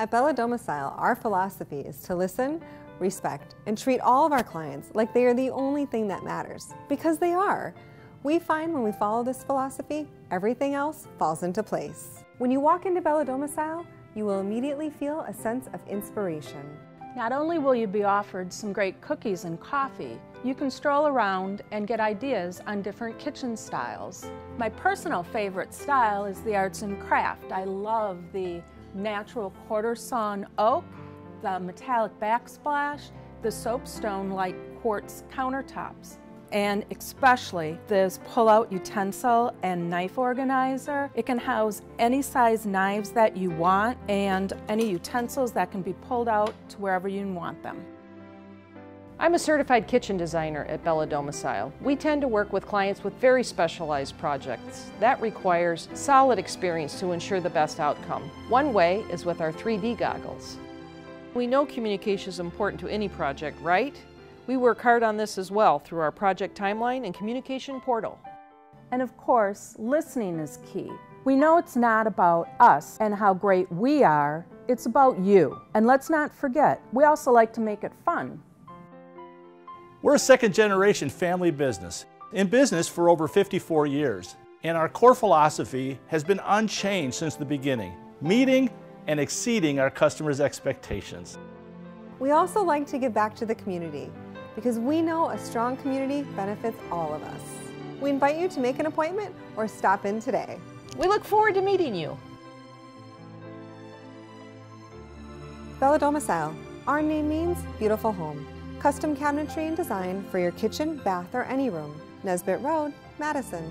At Bella Domicile, our philosophy is to listen, respect, and treat all of our clients like they are the only thing that matters, because they are. We find when we follow this philosophy, everything else falls into place. When you walk into Bella Domicile, you will immediately feel a sense of inspiration. Not only will you be offered some great cookies and coffee, you can stroll around and get ideas on different kitchen styles. My personal favorite style is the arts and craft. I love the natural quarter sawn oak, the metallic backsplash, the soapstone-like quartz countertops, and especially this pull-out utensil and knife organizer. It can house any size knives that you want and any utensils that can be pulled out to wherever you want them. I'm a certified kitchen designer at Bella Domicile. We tend to work with clients with very specialized projects. That requires solid experience to ensure the best outcome. One way is with our 3D goggles. We know communication is important to any project, right? We work hard on this as well through our project timeline and communication portal. And of course, listening is key. We know it's not about us and how great we are, it's about you. And let's not forget, we also like to make it fun. We're a second-generation family business, in business for over 54 years, and our core philosophy has been unchanged since the beginning, meeting and exceeding our customers' expectations. We also like to give back to the community, because we know a strong community benefits all of us. We invite you to make an appointment or stop in today. We look forward to meeting you. Bella Domicile. Our name means beautiful home. Custom cabinetry and design for your kitchen, bath, or any room. Nesbitt Road, Madison.